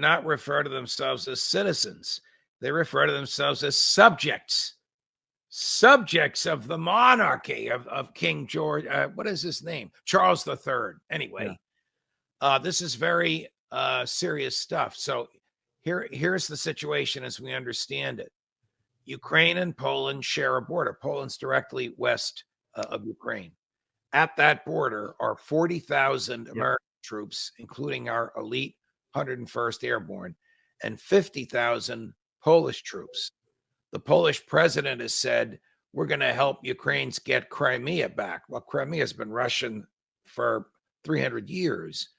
not refer to themselves as citizens. They refer to themselves as subjects of the monarchy of King George. What is his name? Charles III. Anyway, this is very serious stuff. So here's the situation as we understand it. Ukraine and Poland share a border. Poland's directly west of Ukraine. At that border are 40,000 American troops, including our elite 101st Airborne, and 50,000 Polish troops. The Polish president has said, we're going to help Ukrainians get Crimea back. Well, Crimea has been Russian for 300 years.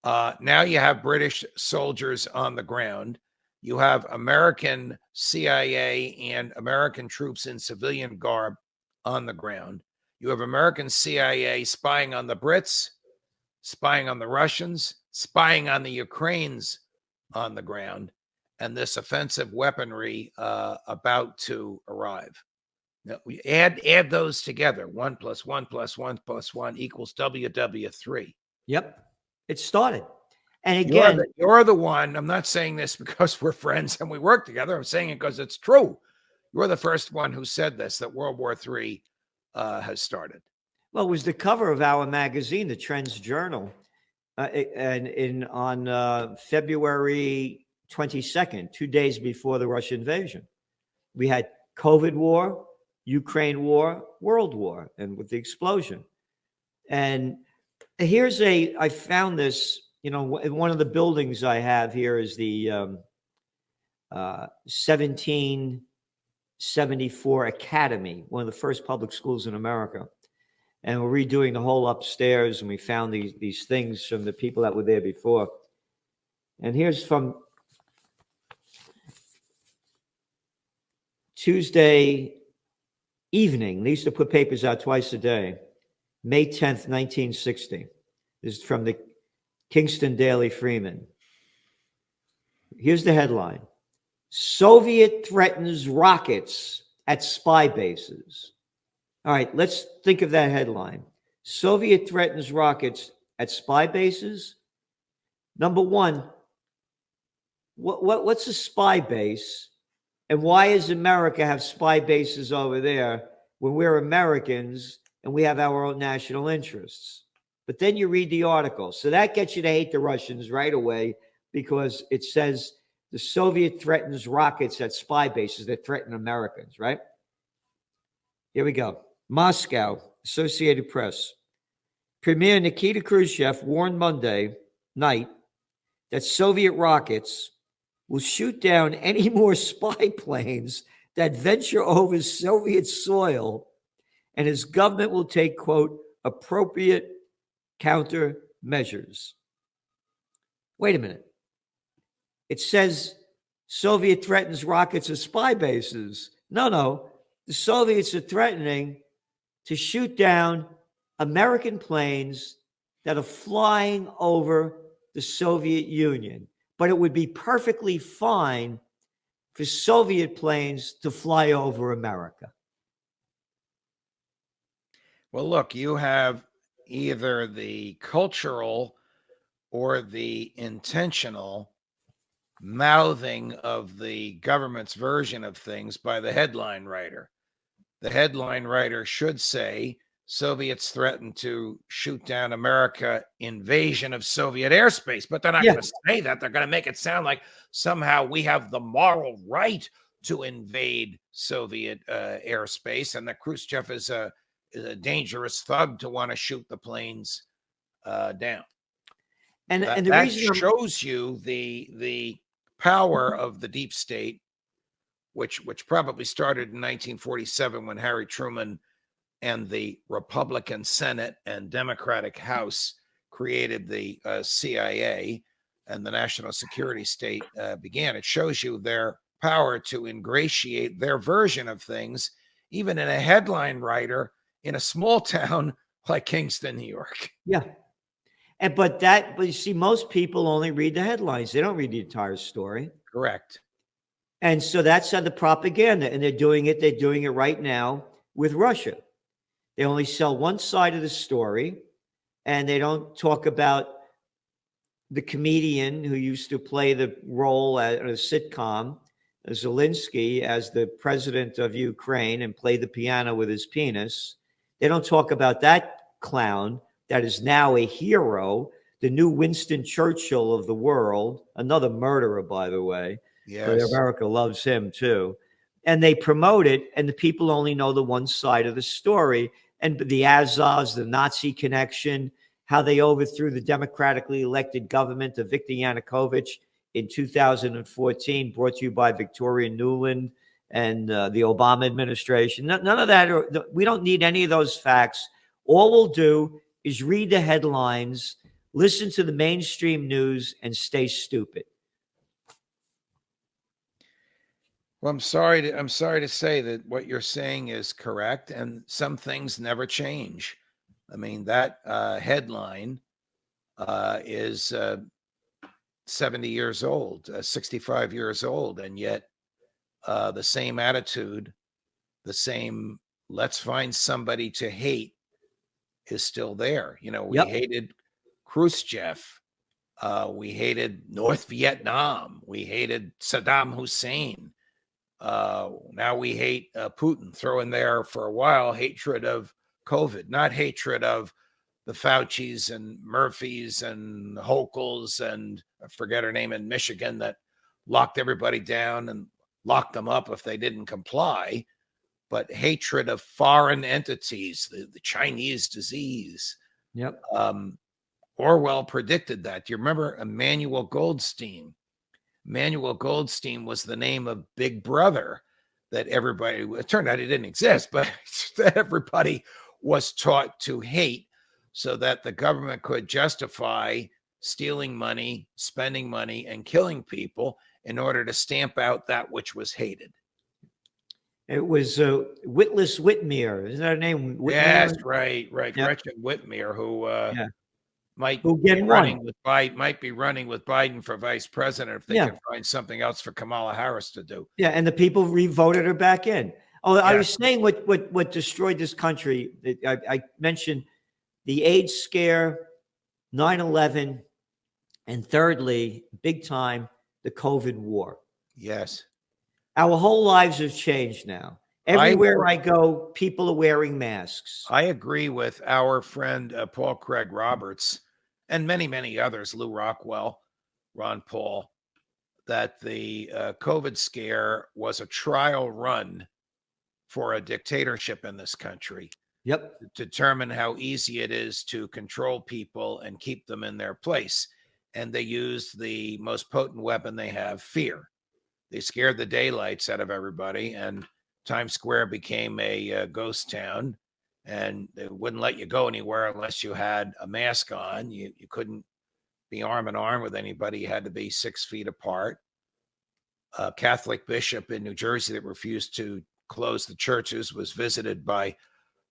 Now you have British soldiers on the ground. You have American CIA and American troops in civilian garb on the ground. You have American CIA spying on the Brits, spying on the Russians, spying on the Ukrainians on the ground, and this offensive weaponry about to arrive. Now, we add those together. 1 + 1 + 1 + 1 equals WW3. Yep. It started. And again, you're the one. I'm not saying this because we're friends and we work together. I'm saying it because it's true. You're the first one who said this, that World War III has started. Well, it was the cover of our magazine, the Trends Journal, on February 22nd, 2 days before the Russian invasion. We had COVID war, Ukraine war, World War, and with the explosion. And I found this, in one of the buildings I have here is the 1774 Academy, one of the first public schools in America. And we're redoing the whole upstairs, and we found these things from the people that were there before. And here's from Tuesday evening. They used to put papers out twice a day. May 10th, 1960. This is from the Kingston Daily Freeman. Here's the headline. Soviet threatens rockets at spy bases. All right, let's think of that headline. Soviet threatens rockets at spy bases. Number one, what's a spy base? And why does America have spy bases over there when we're Americans and we have our own national interests? But then you read the article. So that gets you to hate the Russians right away because it says the Soviet threatens rockets at spy bases that threaten Americans, right? Here we go. Moscow, Associated Press. Premier Nikita Khrushchev warned Monday night that Soviet rockets will shoot down any more spy planes that venture over Soviet soil, and his government will take, quote, appropriate countermeasures. Wait a minute. It says Soviet threatens rockets at spy bases. No. The Soviets are threatening to shoot down American planes that are flying over the Soviet Union. But it would be perfectly fine for Soviet planes to fly over America. Well, look, you have either the cultural or the intentional mouthing of the government's version of things by the headline writer. The headline writer should say, Soviets threaten to shoot down America, invasion of Soviet airspace. But they're not going to say that. They're going to make it sound like somehow we have the moral right to invade Soviet airspace, and that Khrushchev is a dangerous thug to want to shoot the planes down. And the that reason shows you the power of the deep state, which probably started in 1947 when Harry Truman and the Republican Senate and Democratic House created the CIA and the national security state began. It shows you their power to ingratiate their version of things, even in a headline writer in a small town like Kingston, New York. Yeah. But you see, most people only read the headlines. They don't read the entire story. Correct. And so that's the propaganda. And they're doing it right now with Russia. They only sell one side of the story, and they don't talk about the comedian who used to play the role at a sitcom, Zelensky, as the president of Ukraine and play the piano with his penis. They don't talk about that clown that is now a hero, the new Winston Churchill of the world, another murderer, by the way. But Yes. America loves him too. And they promote it, and the people only know the one side of the story. And the Azovs, the Nazi connection, how they overthrew the democratically elected government of Viktor Yanukovych in 2014, brought to you by Victoria Nuland and the Obama administration. None of that. We don't need any of those facts. All we'll do is read the headlines, listen to the mainstream news, and stay stupid. Well, I'm sorry to say that what you're saying is correct, and some things never change. I mean, that headline is 70 years old, 65 years old, and yet the same attitude, the same let's find somebody to hate is still there. You know, we hated Khrushchev. We hated North Vietnam. We hated Saddam Hussein. Now we hate Putin. Throw in there for a while hatred of COVID, not hatred of the Faucis and Murphys and Hokels and I forget her name in Michigan that locked everybody down and locked them up if they didn't comply, but hatred of foreign entities, the Chinese disease. Yep. Orwell predicted that. Do you remember Emmanuel Goldstein? Emmanuel Goldstein was the name of Big Brother that everybody, it turned out it didn't exist, but that everybody was taught to hate so that the government could justify stealing money, spending money, and killing people in order to stamp out that which was hated. It was Witless Whitmer. Isn't that her name? Whitmer? Yes, right. Yep. Gretchen Whitmer, who might be running with Biden for vice president if they can find something else for Kamala Harris to do. Yeah, and the people re-voted her back in. Oh, I was saying what destroyed this country. I mentioned the AIDS scare, 9/11, and thirdly, big time, the COVID war. Yes. Our whole lives have changed now. Everywhere I go, people are wearing masks. I agree with our friend Paul Craig Roberts and many, many others, Lou Rockwell, Ron Paul, that the COVID scare was a trial run for a dictatorship in this country. Yep. To determine how easy it is to control people and keep them in their place. And they used the most potent weapon they have, fear. They scared the daylights out of everybody, and Times Square became a ghost town, and they wouldn't let you go anywhere unless you had a mask on. You couldn't be arm in arm with anybody. You had to be 6 feet apart. A Catholic bishop in New Jersey that refused to close the churches was visited by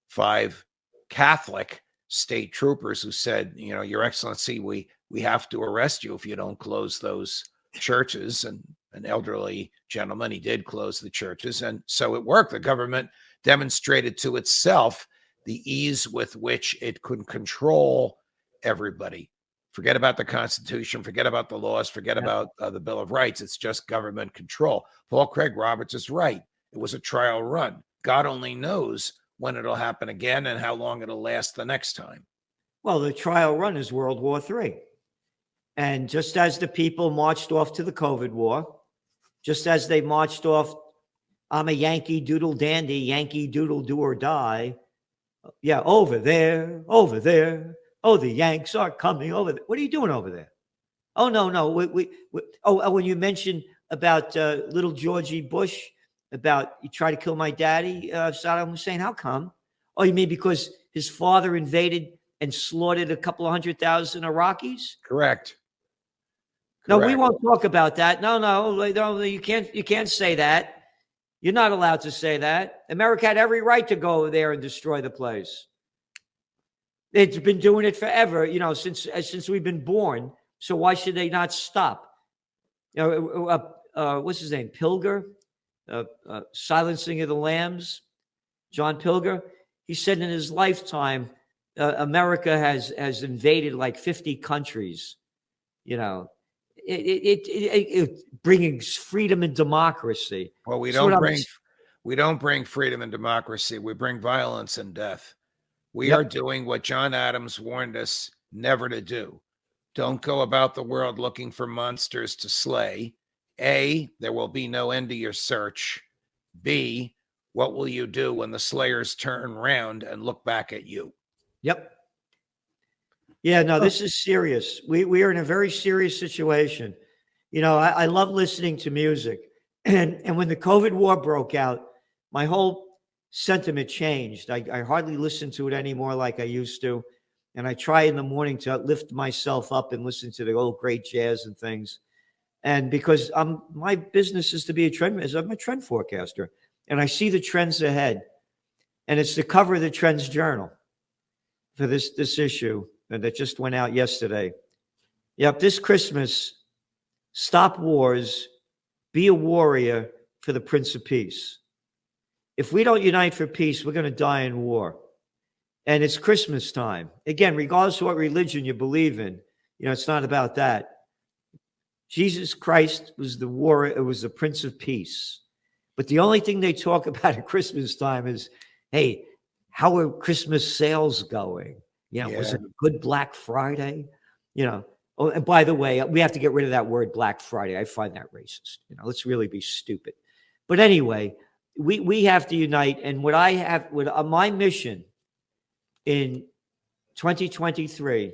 5 Catholic state troopers who said, you know, Your Excellency, we have to arrest you if you don't close those churches. And an elderly gentleman, he did close the churches. And so it worked. The government demonstrated to itself the ease with which it could control everybody. Forget about the Constitution, forget about the laws, forget about the Bill of Rights. It's just government control. Paul Craig Roberts is right. It was a trial run. God only knows when it'll happen again and how long it'll last the next time. Well, the trial run is World War III. And just as the people marched off to the COVID war, just as they marched off, I'm a Yankee Doodle dandy, Yankee Doodle do or die. Yeah, over there. Oh, the Yanks are coming over there. What are you doing over there? Oh, no. When you mentioned about little Georgie Bush, about you try to kill my daddy, Saddam Hussein, how come? Oh, you mean because his father invaded and slaughtered a couple of 100,000 Iraqis? Correct. No, we won't talk about that. No, you can't say that. You're not allowed to say that. America had every right to go over there and destroy the place. It's been doing it forever, you know, since we've been born. So why should they not stop? You know, what's his name? Pilger, Silencing of the Lambs. John Pilger. He said in his lifetime, America has invaded like 50 countries. it bringing freedom and democracy. Well, we So what don't I'm- bring we don't bring freedom and democracy. We bring violence and death. We Yep. are doing what John Adams warned us never to do. Don't go about the world looking for monsters to slay. A, there will be no end to your search. B, what will you do when the slayers turn around and look back at you? Yep. Yeah, no, this is serious. We are in a very serious situation. I love listening to music. And when the COVID war broke out, my whole sentiment changed. I hardly listen to it anymore like I used to. And I try in the morning to lift myself up and listen to the old great jazz and things. And because my business is to be I'm a trend forecaster. And I see the trends ahead. And it's the cover of the Trends Journal for this issue that just went out yesterday. Yep, this Christmas, stop wars, be a warrior for the Prince of Peace. If we don't unite for peace, we're going to die in war. And it's Christmas time. Again, regardless of what religion you believe in, it's not about that. Jesus Christ was the warrior, it was the Prince of Peace. But the only thing they talk about at Christmas time is, hey, how are Christmas sales going? Was it a good Black Friday? Oh, and by the way, we have to get rid of that word Black Friday. I find that racist. Let's really be stupid. But anyway, we have to unite. And my mission in 2023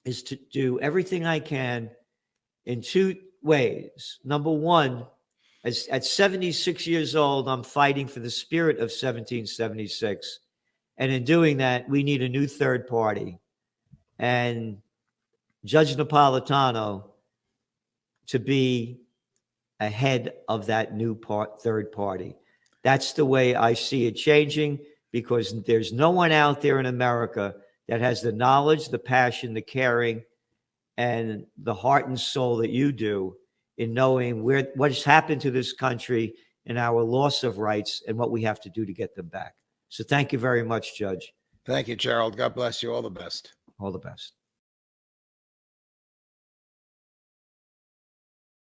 is to do everything I can in two ways. Number one, at 76 years old, I'm fighting for the spirit of 1776. And in doing that, we need a new third party. And Judge Napolitano to be ahead of that new third party. That's the way I see it changing, because there's no one out there in America that has the knowledge, the passion, the caring, and the heart and soul that you do in knowing what's happened to this country and our loss of rights and what we have to do to get them back. So thank you very much, Judge. Thank you, Gerald. God bless you. All the best. All the best.